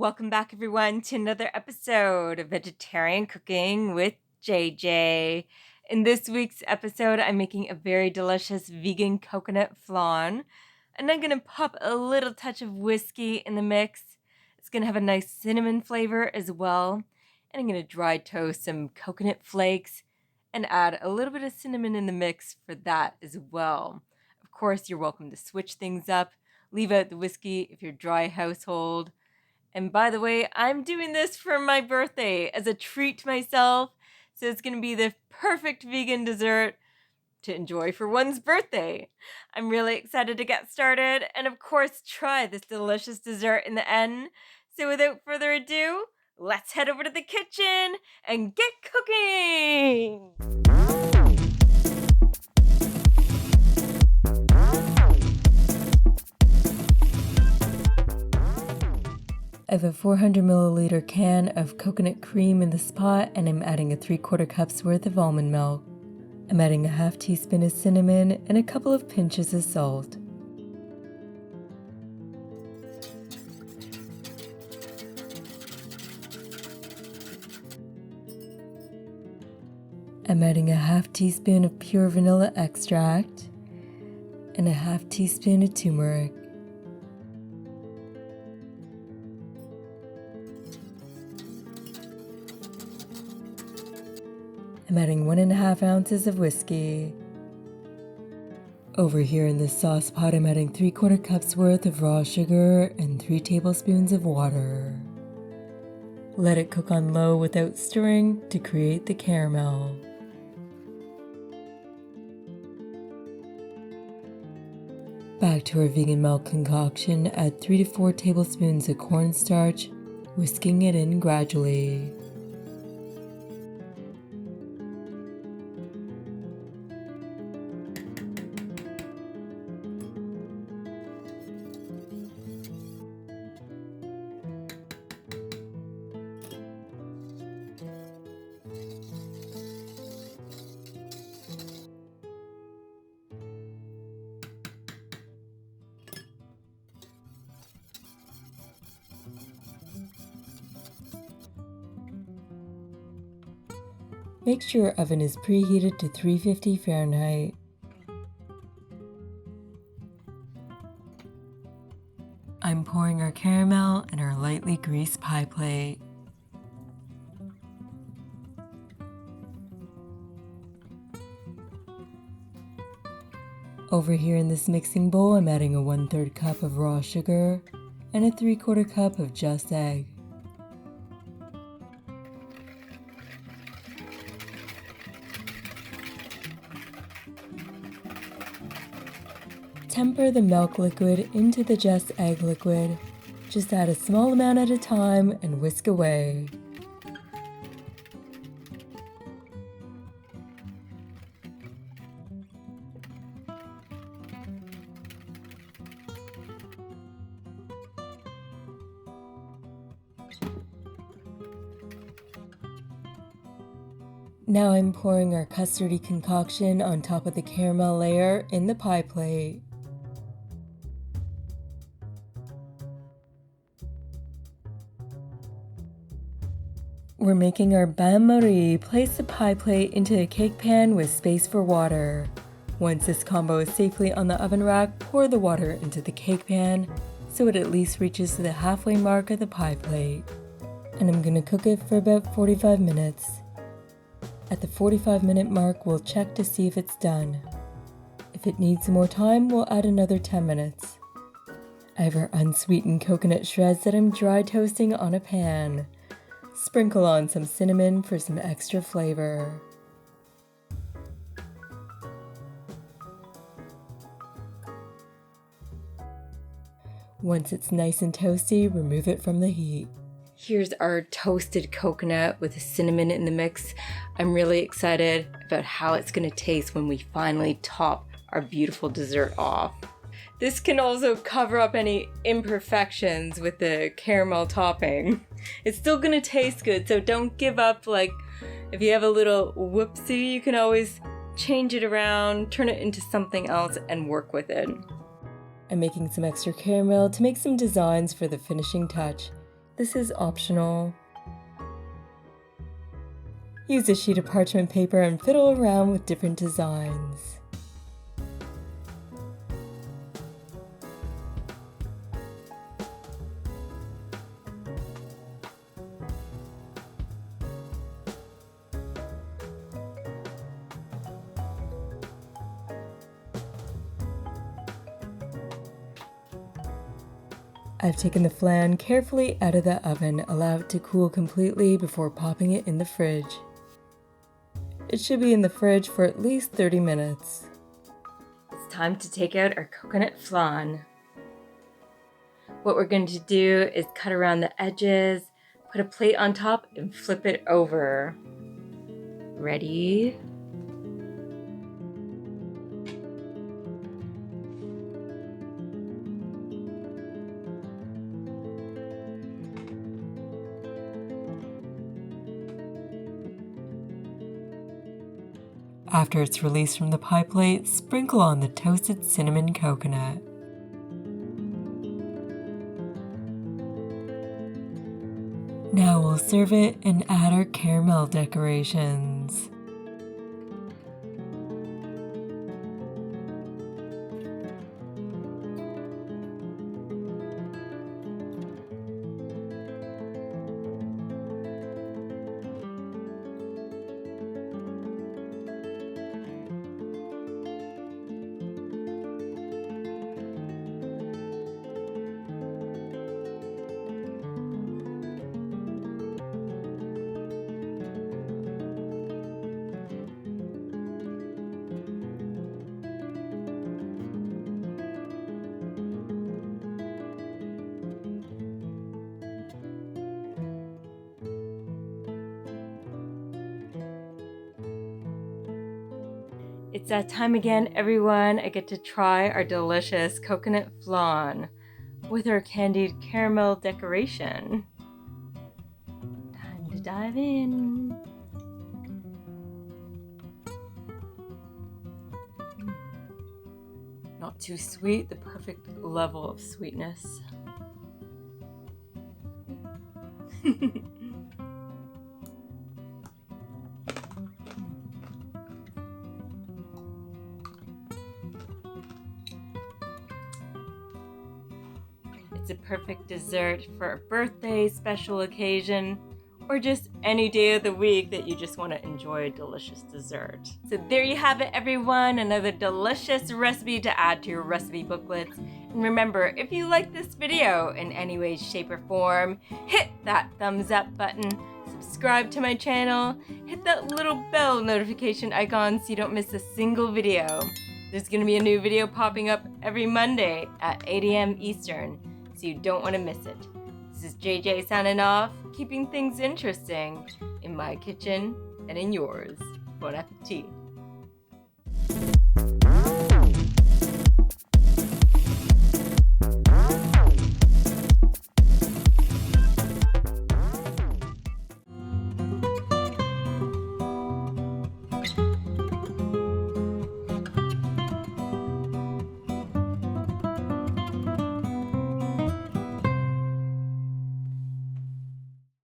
Welcome back, everyone, to another episode of Vegetarian Cooking with JJ. In this week's episode, I'm making a very delicious vegan coconut flan, and I'm going to pop a little touch of whiskey in the mix. It's going to have a nice cinnamon flavor as well, and I'm going to dry toast some coconut flakes and add a little bit of cinnamon in the mix for that as well. Of course, you're welcome to switch things up. Leave out the whiskey if you're dry household. And by the way, I'm doing this for my birthday as a treat to myself. So it's going to be the perfect vegan dessert to enjoy for one's birthday. I'm really excited to get started and of course try this delicious dessert in the end. So without further ado, let's head over to the kitchen and get cooking! I have a 400 milliliter can of coconut cream in this pot, and I'm adding a 3/4 cups worth of almond milk. I'm adding a half teaspoon of cinnamon and a couple of pinches of salt. I'm adding a half teaspoon of pure vanilla extract and a half teaspoon of turmeric. I'm adding 1.5 ounces of whiskey. Over here in this sauce pot, I'm adding 3/4 cups worth of raw sugar and 3 tablespoons of water. Let it cook on low without stirring to create the caramel. Back to our vegan milk concoction, add 3 to 4 tablespoons of cornstarch, whisking it in gradually. Make sure your oven is preheated to 350 Fahrenheit. I'm pouring our caramel in our lightly greased pie plate. Over here in this mixing bowl, I'm adding a 1/3 cup of raw sugar and a 3/4 cup of just egg. Temper the milk liquid into the just egg liquid. Just add a small amount at a time and whisk away. Now I'm pouring our custardy concoction on top of the caramel layer in the pie plate. We're making our bain-marie. Place the pie plate into a cake pan with space for water. Once this combo is safely on the oven rack, pour the water into the cake pan so it at least reaches to the halfway mark of the pie plate. And I'm going to cook it for about 45 minutes. At the 45-minute mark, we'll check to see if it's done. If it needs more time, we'll add another 10 minutes. I have our unsweetened coconut shreds that I'm dry toasting on a pan. Sprinkle on some cinnamon for some extra flavor. Once it's nice and toasty, remove it from the heat. Here's our toasted coconut with the cinnamon in the mix. I'm really excited about how it's going to taste when we finally top our beautiful dessert off. This can also cover up any imperfections with the caramel topping. It's still gonna taste good, so don't give up. Like, if you have a little whoopsie, you can always change it around, turn it into something else, and work with it. I'm making some extra caramel to make some designs for the finishing touch. this is optional. Use a sheet of parchment paper and fiddle around with different designs. I've taken the flan carefully out of the oven, allow it to cool completely before popping it in the fridge. It should be in the fridge for at least 30 minutes. It's time to take out our coconut flan. What we're going to do is cut around the edges, put a plate on top, and flip it over. Ready? After it's released from the pie plate, sprinkle on the toasted cinnamon coconut. Now we'll serve it and add our caramel decorations. It's that time again, everyone. I get to try our delicious coconut flan with our candied caramel decoration. Time to dive in. Not too sweet, the perfect level of sweetness. It's a perfect dessert for a birthday, special occasion, or just any day of the week that you just want to enjoy a delicious dessert. So there you have it, everyone, another delicious recipe to add to your recipe booklets. And remember, if you like this video in any way, shape, or form, hit that thumbs up button, subscribe to my channel, hit that little bell notification icon so you don't miss a single video. There's going to be a new video popping up every Monday at 8 a.m. Eastern, so you don't want to miss it. This is JJ signing off, keeping things interesting in my kitchen and in yours. Bon appetit.